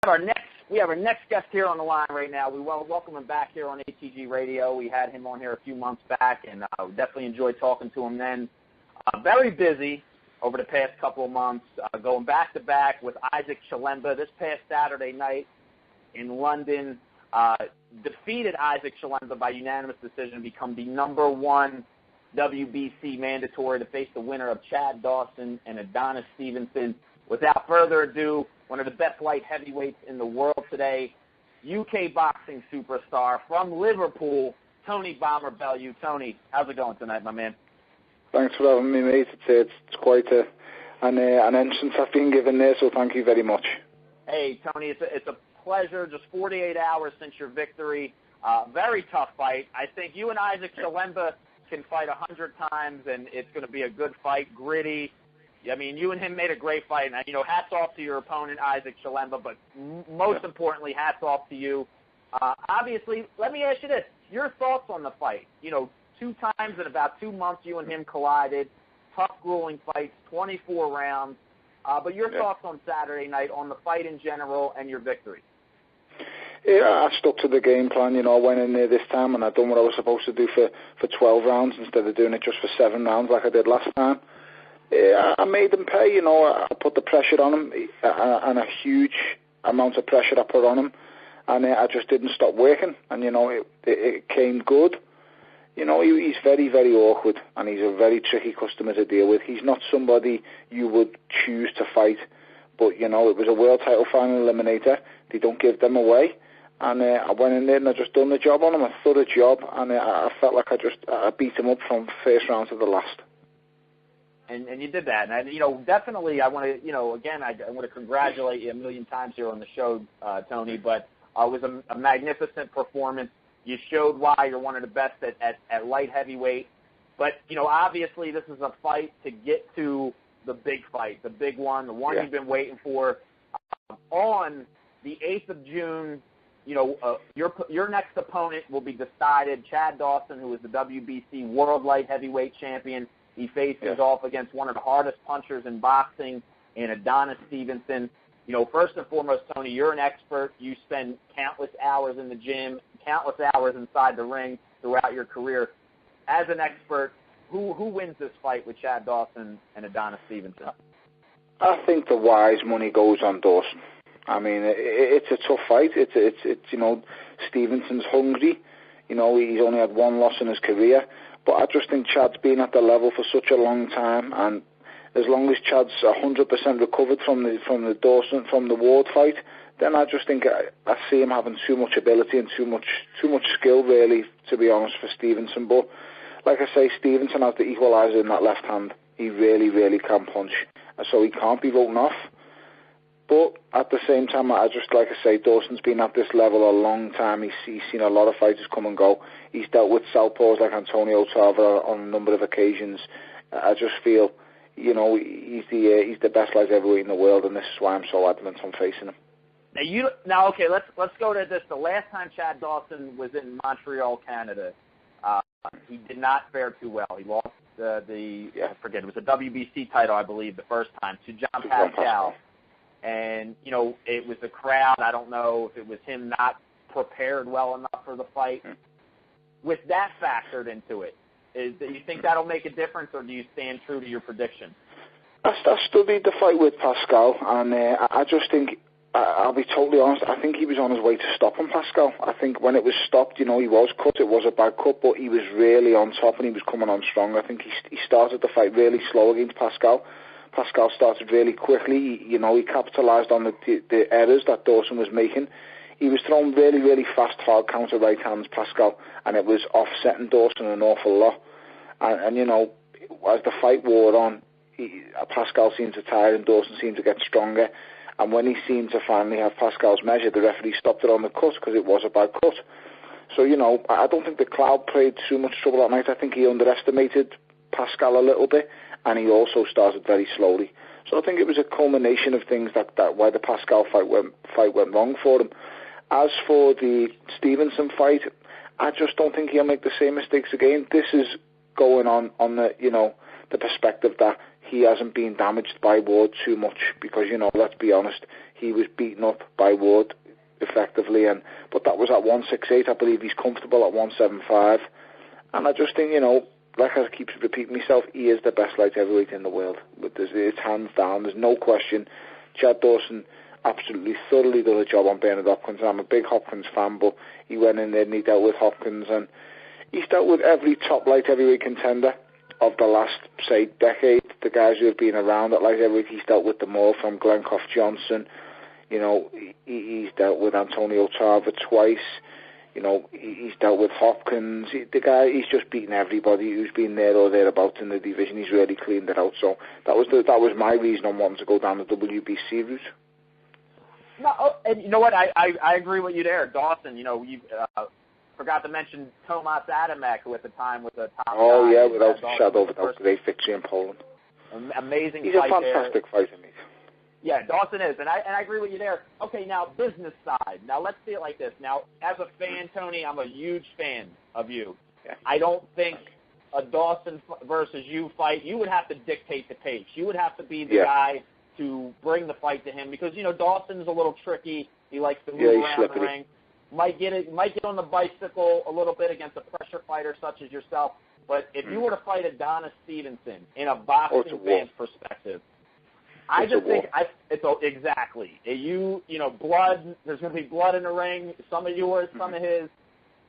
have our next guest here on the line right now. We welcome him back here on ATG Radio. We had him on here a few months back, and definitely enjoyed talking to him then. Very busy over the past couple of months, going back-to-back with Isaac Chilemba. This past Saturday night in London, defeated Isaac Chilemba by unanimous decision to become the #1 WBC mandatory to face the winner of Chad Dawson and Adonis Stevenson. Without further ado, one of the best light heavyweights in the world today, UK boxing superstar from Liverpool, Tony Bomber Bellew. Tony, how's it going tonight, my man? Thanks for having me, mate. It's quite an entrance I've been given there, so thank you very much. Hey, Tony, it's a pleasure. Just 48 hours since your victory. Very tough fight. I think you and Isaac Chilemba can fight 100 times, and it's going to be a good fight, gritty. I mean, you and him made a great fight, and, hats off to your opponent, Isaac Chilemba, but most importantly, hats off to you. Obviously, let me ask you this. Your thoughts on the fight? 2 times in about 2 months you and him collided, tough, grueling fights, 24 rounds. But your thoughts on Saturday night, on the fight in general, and your victory? Yeah, I stuck to the game plan. I went in there this time, and I done what I was supposed to do for 12 rounds instead of doing it just for 7 rounds like I did last time. I made him pay, I put the pressure on him, and a huge amount of pressure I put on him, and I just didn't stop working, and, it came good. He's very, very awkward, and he's a very tricky customer to deal with. He's not somebody you would choose to fight, but, it was a world title final eliminator. They don't give them away, and I went in there and I just done the job on him, a thorough job, and I felt like I beat him up from first round to the last. And you did that. And, definitely I want to, again, I want to congratulate you a million times here on the show, Tony, but it was a magnificent performance. You showed why you're one of the best at light heavyweight. But, obviously this is a fight to get to the big fight, the big one, the one you've been waiting for. On the 8th of June, your next opponent will be decided. Chad Dawson, who is the WBC World Light Heavyweight Champion. He faces off against one of the hardest punchers in boxing, in Adonis Stevenson. First and foremost, Tony, you're an expert. You spend countless hours in the gym, countless hours inside the ring throughout your career. As an expert, who wins this fight with Chad Dawson and Adonis Stevenson? I think the wise money goes on Dawson. I mean, it's a tough fight. It's Stevenson's hungry. He's only had 1 loss in his career. But I just think Chad's been at the level for such a long time, and as long as Chad's 100% recovered from the Ward fight, then I just think I see him having too much ability and too much skill, really, to be honest, for Stevenson. But like I say, Stevenson has the equaliser in that left hand. He really, really can punch, so he can't be voting off. But at the same time, I just, like I say, Dawson's been at this level a long time. He's seen a lot of fighters come and go. He's dealt with southpaws like Antonio Tarver on a number of occasions. I just feel, he's the best light heavyweight in the world, and this is why I'm so adamant on facing him. Now, okay, let's go to this. The last time Chad Dawson was in Montreal, Canada, he did not fare too well. He lost I forget, it was a WBC title, I believe, the first time to John Pascal. And, it was the crowd. I don't know if it was him not prepared well enough for the fight. With that factored into it, do you think that'll make a difference, or do you stand true to your prediction? I studied the fight with Pascal, and I just think, I'll be totally honest, I think he was on his way to stopping Pascal. I think when it was stopped, he was cut. It was a bad cut, but he was really on top, and he was coming on strong. I think he started the fight really slow against Pascal. Pascal started really quickly. He capitalised on the errors that Dawson was making. He was throwing really, really fast, hard counter right hands, Pascal, and it was offsetting Dawson an awful lot. And as the fight wore on, Pascal seemed to tire and Dawson seemed to get stronger. And when he seemed to finally have Pascal's measure, the referee stopped it on the cut because it was a bad cut. So, I don't think the crowd played too much trouble that night. I think he underestimated Pascal a little bit, and he also started very slowly. So I think it was a culmination of things that why the Pascal fight went wrong for him. As for the Stevenson fight, I just don't think he'll make the same mistakes again. This is going on the perspective that he hasn't been damaged by Ward too much because, let's be honest, he was beaten up by Wood effectively, but that was at 168. I believe he's comfortable at 175, and I just think, like I keep repeating myself, he is the best light heavyweight in the world. It's hands down. There's no question. Chad Dawson absolutely thoroughly done a job on Bernard Hopkins. I'm a big Hopkins fan, but he went in there and he dealt with Hopkins, and he's dealt with every top light heavyweight contender of the last, say, decade. The guys who have been around at light heavyweight, he's dealt with them all, from Glencoff Johnson. He's dealt with Antonio Tarver twice. He's dealt with Hopkins. He's just beaten everybody who's been there or thereabouts in the division. He's really cleaned it out. So that was my reason on wanting to go down the WBC route. No, and you know what? I agree with you there, Dawson. You forgot to mention Tomasz Adamek, who at the time was a top Oh, guy. yeah, without a shadow of a doubt, great victory in Poland. Amazing He's fight a fantastic fighter, mate. Yeah, Dawson is, and I agree with you there. Okay, now business side. Now let's see it like this. Now, as a fan, Tony, I'm a huge fan of you. Yeah. I don't think a Dawson versus you fight, you would have to dictate the pace. You would have to be the guy to bring the fight to him, because Dawson's a little tricky. He likes to move around the ring. Might get on the bicycle a little bit against a pressure fighter such as yourself. But if you were to fight Adonis Stevenson in a boxing fan's perspective, I just think exactly. Blood. There's going to be blood in the ring. Some of yours, some of his,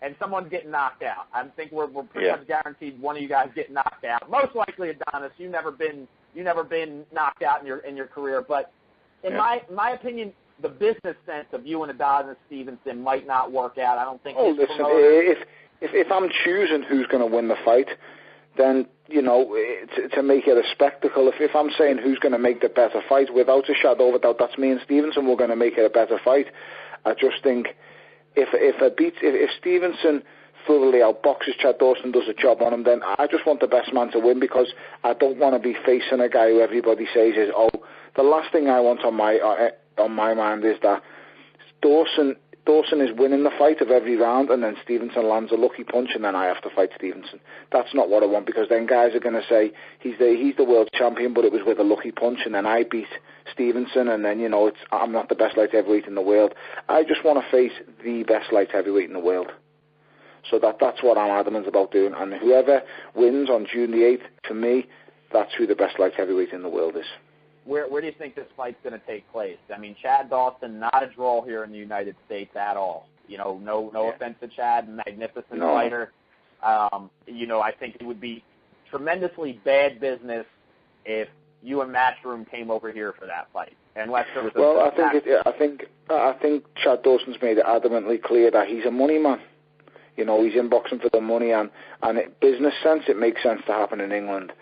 and someone's getting knocked out. I think we're pretty much guaranteed one of you guys get knocked out. Most likely Adonis. You've never been knocked out in your career. But in my opinion, the business sense of you and Adonis Stevenson might not work out. I don't think. Oh, listen. If I'm choosing who's going to win the fight, then to make it a spectacle. If I'm saying who's going to make the better fight, without a shadow of a doubt, that's me and Stevenson. We're going to make it a better fight. I just think if Stevenson thoroughly outboxes Chad Dawson, does a job on him, then I just want the best man to win, because I don't want to be facing a guy who everybody says is the last thing I want on my mind is that Dawson is winning the fight of every round, and then Stevenson lands a lucky punch, and then I have to fight Stevenson. That's not what I want, because then guys are going to say he's the world champion, but it was with a lucky punch, and then I beat Stevenson, and then I'm not the best light heavyweight in the world. I just want to face the best light heavyweight in the world. So that's what I'm adamant about doing, and whoever wins on June the 8th, to me, that's who the best light heavyweight in the world is. Where do you think this fight's going to take place? I mean, Chad Dawson, not a draw here in the United States at all. No offense to Chad, magnificent fighter. I think it would be tremendously bad business if you and Matchroom came over here for that fight. Unless there was I think Chad Dawson's made it adamantly clear that he's a money man. He's in boxing for the money, and business sense, it makes sense to happen in England.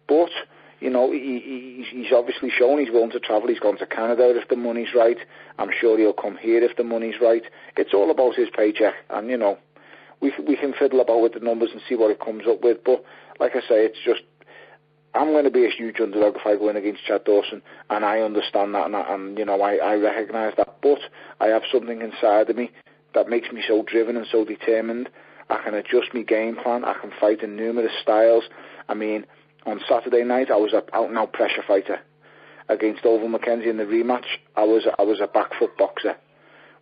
But he's obviously shown he's willing to travel. He's gone to Canada if the money's right. I'm sure he'll come here if the money's right. It's all about his paycheck, and we can fiddle about with the numbers and see what it comes up with. But like I say, it's just I'm going to be a huge underdog if I go in against Chad Dawson, and I understand that, and I recognise that. But I have something inside of me that makes me so driven and so determined. I can adjust my game plan. I can fight in numerous styles. I mean, on Saturday night, I was an out-and-out pressure fighter. Against Oval McKenzie in the rematch, I was a back foot boxer.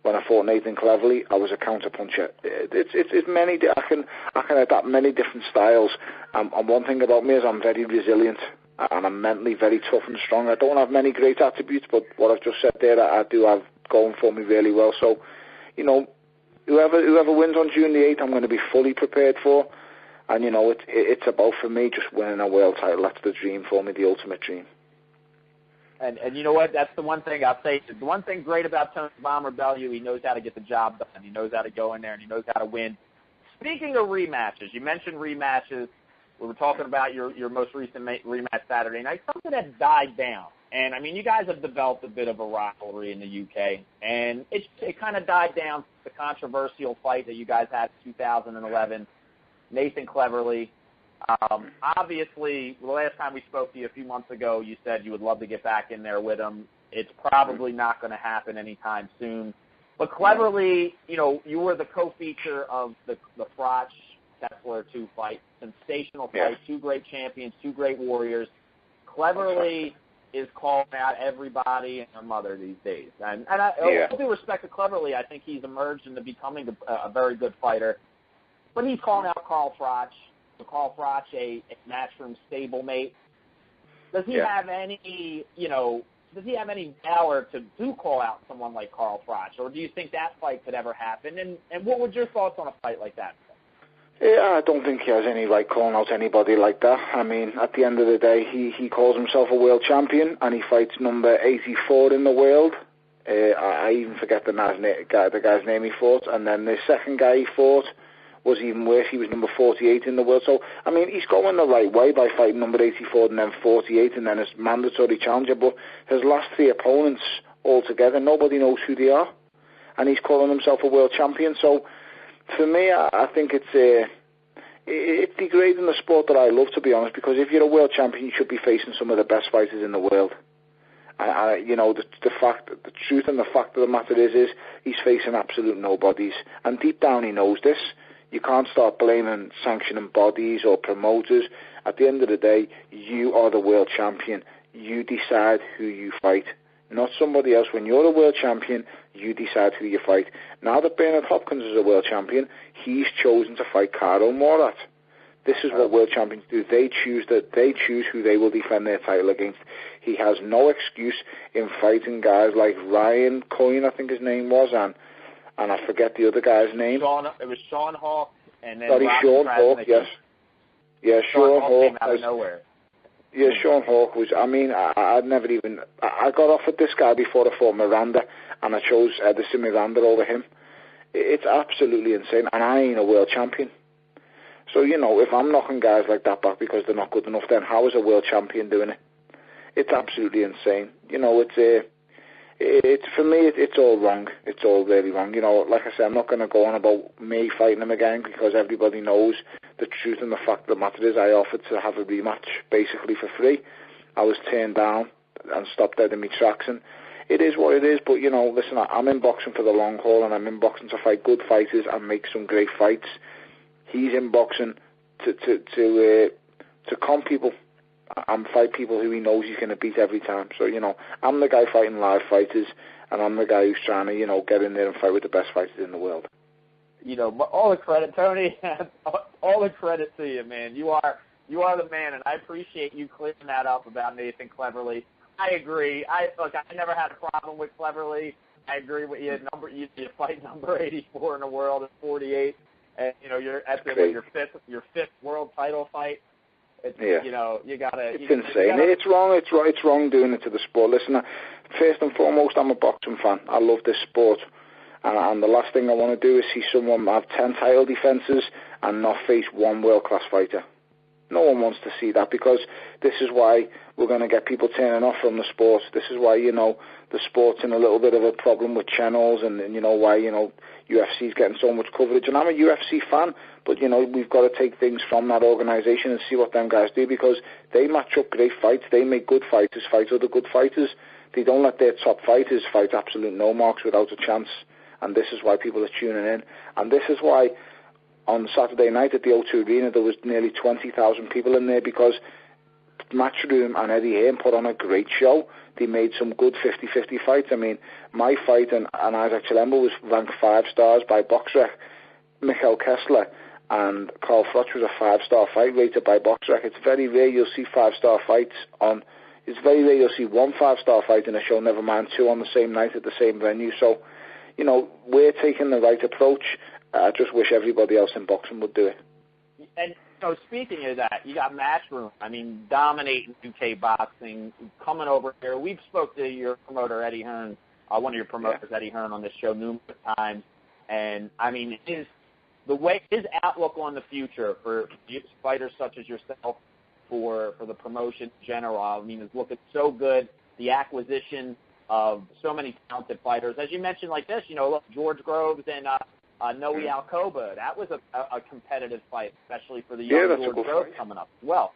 When I fought Nathan Cleverly, I was a counter puncher. It's many. I can adapt many different styles. And one thing about me is I'm very resilient, and I'm mentally very tough and strong. I don't have many great attributes, but what I've just said there, I do have going for me really well. So, whoever wins on June the 8th, I'm going to be fully prepared for. And, it's about, for me, just winning a world title. That's the dream for me, the ultimate dream. And you know what? That's the one thing I'll say. The one thing great about Tony Bomber Bellew, he knows how to get the job done. He knows how to go in there, and he knows how to win. Speaking of rematches, you mentioned rematches. We were talking about your most recent rematch Saturday night, something that died down. And, I mean, you guys have developed a bit of a rivalry in the UK, and it kind of died down, the controversial fight that you guys had in 2011. Nathan Cleverly. Obviously, the last time we spoke to you a few months ago, you said you would love to get back in there with him. It's probably not going to happen anytime soon. But Cleverly, you were the co-feature of the Froch Kessler 2 fight. Sensational fight, two great champions, two great warriors. Cleverly is calling out everybody and their mother these days. And all due respect to Cleverly, I think he's emerged into becoming a very good fighter. But he's calling out Carl Froch, a Matchroom stablemate. Does he have any, does he have any power to call out someone like Carl Froch, or do you think that fight could ever happen? And what would your thoughts on a fight like that be? Yeah, I don't think he has any right calling out anybody like that. I mean, at the end of the day, he calls himself a world champion, and he fights number 84 in the world. I even forget the guy's name he fought, and then the second guy he fought was even worse. He was number 48 in the world. So, I mean, he's going the right way by fighting number 84 and then 48 and then his mandatory challenger. But his last three opponents altogether, nobody knows who they are. And he's calling himself a world champion. So, for me, I think it's degrading the sport that I love, to be honest, because if you're a world champion, you should be facing some of the best fighters in the world. The truth and the fact of the matter is he's facing absolute nobodies. And deep down he knows this. You can't start blaming sanctioning bodies or promoters. At the end of the day, you are the world champion. You decide who you fight, not somebody else. When you're a world champion, you decide who you fight. Now that Bernard Hopkins is a world champion, he's chosen to fight Karo Morat. This is what world champions do. They choose who they will defend their title against. He has no excuse in fighting guys like Ryan Coyne, I think his name was, and I forget the other guy's name. It was Sean Hawk, and then Sean Hawk, yes. Yeah, Sean Hawk came out of nowhere. Yeah, Sean Hawk was, I got offered this guy before I fought Miranda, and I chose Edison Miranda over him. It's absolutely insane, and I ain't a world champion. So, if I'm knocking guys like that back because they're not good enough, then how is a world champion doing it? It's absolutely insane. For me, it's all wrong. It's all really wrong. Like I said, I'm not going to go on about me fighting him again because everybody knows the truth and the fact of the matter is I offered to have a rematch basically for free. I was turned down and stopped dead in my tracks, and it is what it is. But, listen, I'm in boxing for the long haul, and I'm in boxing to fight good fighters and make some great fights. He's in boxing to con people and fight people who he knows he's going to beat every time. So, I'm the guy fighting live fighters, and I'm the guy who's trying to, get in there and fight with the best fighters in the world. All the credit, Tony, all the credit to you, man. You are the man, and I appreciate you clearing that up about Nathan Cleverly. I agree. I never had a problem with Cleverly. I agree with you. You fight number 84 in the world at 48, and you're at your fifth world title fight. It's, you gotta. It's insane. It's wrong. It's wrong doing it to the sport. Listen, first and foremost, I'm a boxing fan. I love this sport, and the last thing I want to do is see someone have 10 title defenses and not face one world-class fighter. No one wants to see that, because this is why we're going to get people turning off from the sport. This is why, the sport's in a little bit of a problem with channels, and why, UFC's getting so much coverage. And I'm a UFC fan, but, we've got to take things from that organisation and see what them guys do, because they match up great fights. They make good fighters fight other good fighters. They don't let their top fighters fight absolute no-marks without a chance. And this is why people are tuning in. And this is why on Saturday night at the O2 Arena there was nearly 20,000 people in there, because Matchroom and Eddie Hearn put on a great show. They made some good 50-50 fights. I mean, my fight and Isaac Chilemba was ranked 5 stars by BoxRec. Michael Kessler and Carl Froch was a 5-star fight rated by BoxRec. It's very rare you'll see 5-star fights on. It's very rare you'll see 1 5-star fight in a show, never mind 2 on the same night at the same venue. So, we're taking the right approach. I just wish everybody else in boxing would do it. And speaking of that, you got Matchroom. I mean, dominating UK boxing, coming over here. We've spoke to your promoter Eddie Hearn, one of your promoters, Eddie Hearn, on this show numerous times. And I mean, his outlook on the future for fighters such as yourself, for the promotion in general, I mean, is looking so good. The acquisition of so many talented fighters, as you mentioned, like this, George Groves and Noe Alcoba. That was a competitive fight, especially for the young George Groves coming up as well.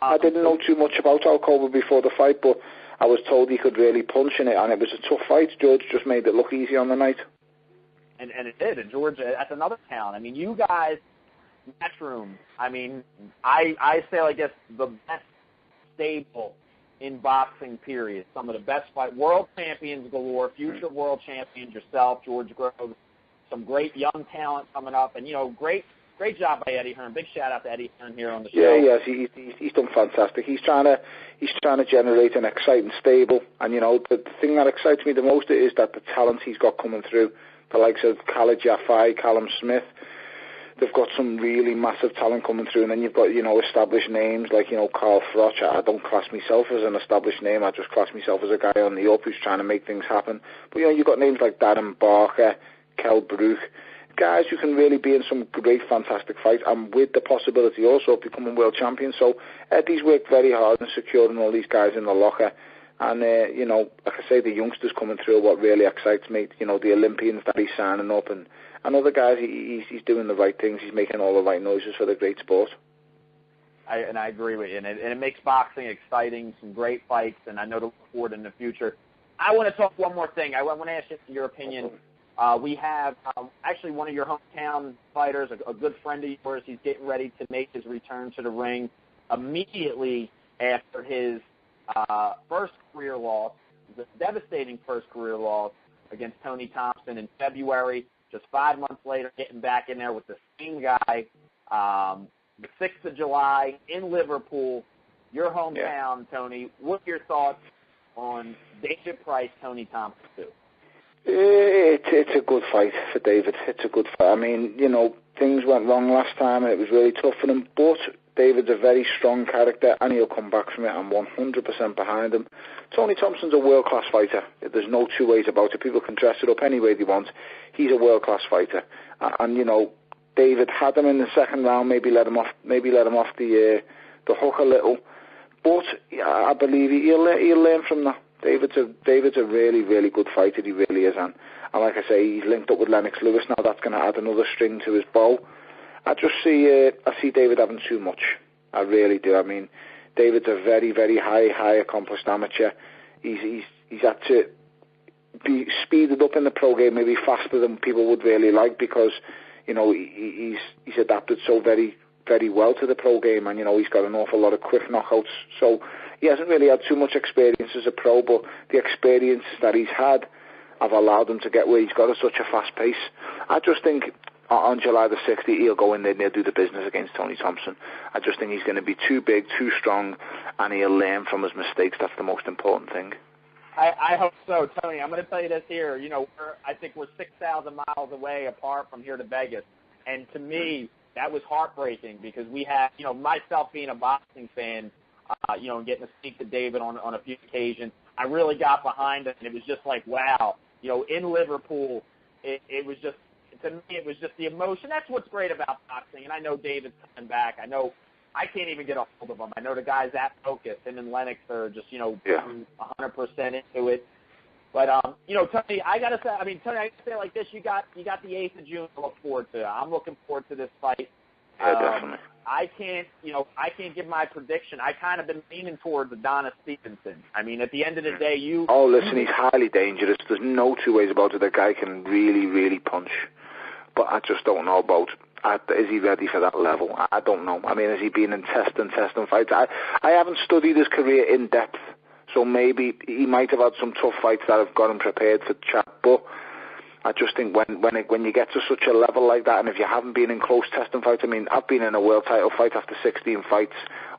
I didn't know too much about Alcoba before the fight, but I was told he could really punch in it, and it was a tough fight. George just made it look easy on the night. And it did. And George, that's another talent. I mean, you guys, Matchroom, I mean, I say, I guess, the best stable in boxing, period. Some of the best world champions galore, future world champions, yourself, George Groves, some great young talent coming up, and, great job by Eddie Hearn. Big shout-out to Eddie Hearn here on the show. Yeah, yes, he's done fantastic. He's trying to generate an exciting stable, and, the thing that excites me the most is that the talent he's got coming through, the likes of Khalid Jafai, Callum Smith, they've got some really massive talent coming through, and then you've got, established names like, Carl Froch. I don't class myself as an established name, I just class myself as a guy on the up who's trying to make things happen. But, you've got names like Darren Barker, Kell Brook, guys who can really be in some great, fantastic fights, and with the possibility also of becoming world champions. So Eddie's worked very hard in securing all these guys in the locker. And, like I say, the youngsters coming through are what really excites me. The Olympians that he's signing up, and other guys, he's doing the right things. He's making all the right noises for the great sport. I agree with you. And it makes boxing exciting, some great fights, and I know to look forward in the future. I want to talk one more thing. I want to ask you your opinion. We have actually one of your hometown fighters, a good friend of yours. He's getting ready to make his return to the ring immediately after his first career loss, the devastating first career loss against Tony Thompson in February. Just 5 months later, getting back in there with the same guy, the 6th of July in Liverpool, your hometown, Tony. What are your thoughts on David Price, Tony Thompson, too? It's a good fight for David. It's a good fight. I mean, things went wrong last time, and it was really tough for him, but David's a very strong character, and he'll come back from it. I'm 100% behind him. Tony Thompson's a world-class fighter. There's no two ways about it. People can dress it up any way they want. He's a world-class fighter. And, David had him in the second round, maybe let him off the hook a little. But I believe he'll learn from that. David's a really, really good fighter. He really is. And like I say, he's linked up with Lennox Lewis now. That's going to add another string to his bow. I see David having too much. I really do. I mean, David's a very, very high accomplished amateur. He's had to be speeded up in the pro game maybe faster than people would really like, because he's adapted so very, very well to the pro game, and he's got an awful lot of quick knockouts. So he hasn't really had too much experience as a pro, but the experience that he's had have allowed him to get where he's got at such a fast pace. I just think on July the 6th, he'll go in there and he'll do the business against Tony Thompson. I just think he's going to be too big, too strong, and he'll learn from his mistakes. That's the most important thing. I hope so, Tony. I'm going to tell you this here. I think we're 6,000 miles away apart from here to Vegas. And to me, that was heartbreaking, because we had, myself being a boxing fan, and getting to speak to David on a few occasions, I really got behind it, and it was just like, wow. In Liverpool, it was just, to me, it was just the emotion. That's what's great about boxing. And I know David's coming back. I know I can't even get a hold of him. I know the guys at Focus, him and Lennox are just, 100% into it. But, Tony, I got to say, Tony, I say it like this, you got the 8th of June to look forward to. I'm looking forward to this fight. Yeah, definitely. I can't give my prediction. I kind of been leaning towards Adonis Stevenson. I mean, at the end of the day, he's highly dangerous. There's no two ways about it. The guy can really, really punch. But I just don't know about, is he ready for that level? I don't know. I mean, has he been in testing fights? I haven't studied his career in depth, so maybe he might have had some tough fights that have got him prepared for chat, but I just think when you get to such a level like that, and if you haven't been in close testing fights, I mean, I've been in a world title fight after 16 fights,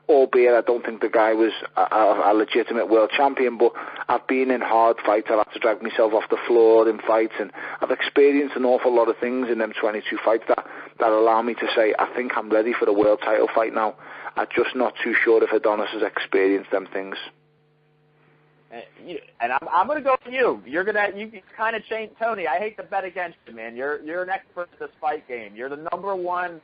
albeit I don't think the guy was a legitimate world champion, but I've been in hard fights. I've had to drag myself off the floor in fights, and I've experienced an awful lot of things in them 22 fights that allow me to say, I think I'm ready for the world title fight now. I'm just not too sure if Adonis has experienced them things. And I'm going to go with you. You kind of changed, Tony. I hate to bet against you, man. You're an expert at this fight game. You're the number one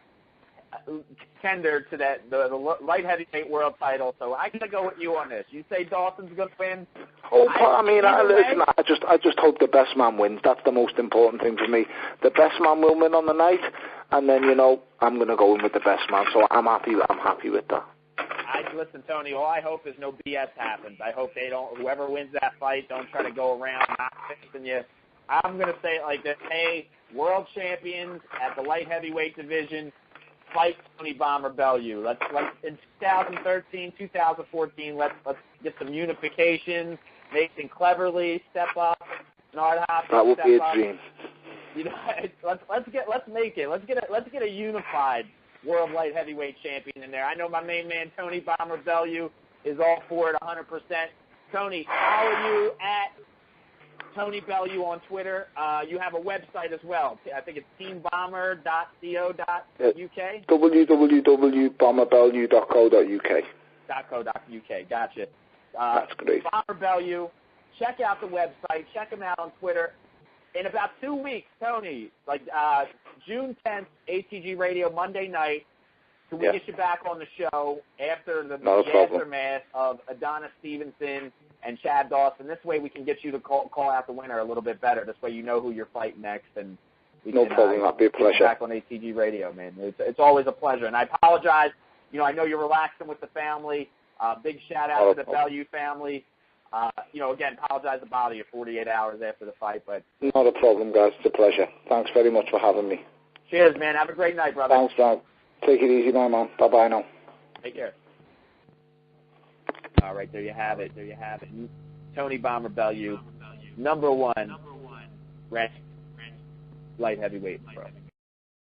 contender to the light heavyweight world title. So I got to go with you on this. You say Dawson's going to win. I just hope the best man wins. That's the most important thing for me. The best man will win on the night, and then I'm going to go in with the best man. So I'm happy with that. Listen, Tony, all I hope is no BS happens. I hope whoever wins that fight don't try to go around not fixing you. I'm going to say it like this. Hey, world champions at the light heavyweight division, fight Tony Bomber Bellew. Let's in 2013, 2014, let's get some unification. Mason Cleverly step up. Bernard Hopkins that would step be a up. dream. You know, let's make it. Let's get a unified world light heavyweight champion in there. I know my main man Tony Bomber Bellew is all for it 100%. Tony, follow you at Tony Bellew on Twitter. You have a website as well. I think it's teambomber.co.uk. www.bomberbellew.co.uk. Gotcha. That's great. Bomber Bellew. Check out the website. Check him out on Twitter. In about 2 weeks, Tony, June 10th, ATG Radio, Monday night, can we get you back on the show after the aftermath of Adonis Stevenson and Chad Dawson? This way we can get you to call out the winner a little bit better. This way you know who you're fighting next. And we no problem. That'd be a pleasure. Back on ATG Radio, man. It's always a pleasure. And I apologize. You know, I know you're relaxing with the family. Big shout-out to the Bellew family. Again, apologize to bother you 48 hours after the fight, but... Not a problem, guys. It's a pleasure. Thanks very much for having me. Cheers, man. Have a great night, brother. Thanks, man. Take it easy, my man. Bye-bye now. Take care. All right, there you have it. Tony Bomber Bellew, number one ranked light heavyweight pro.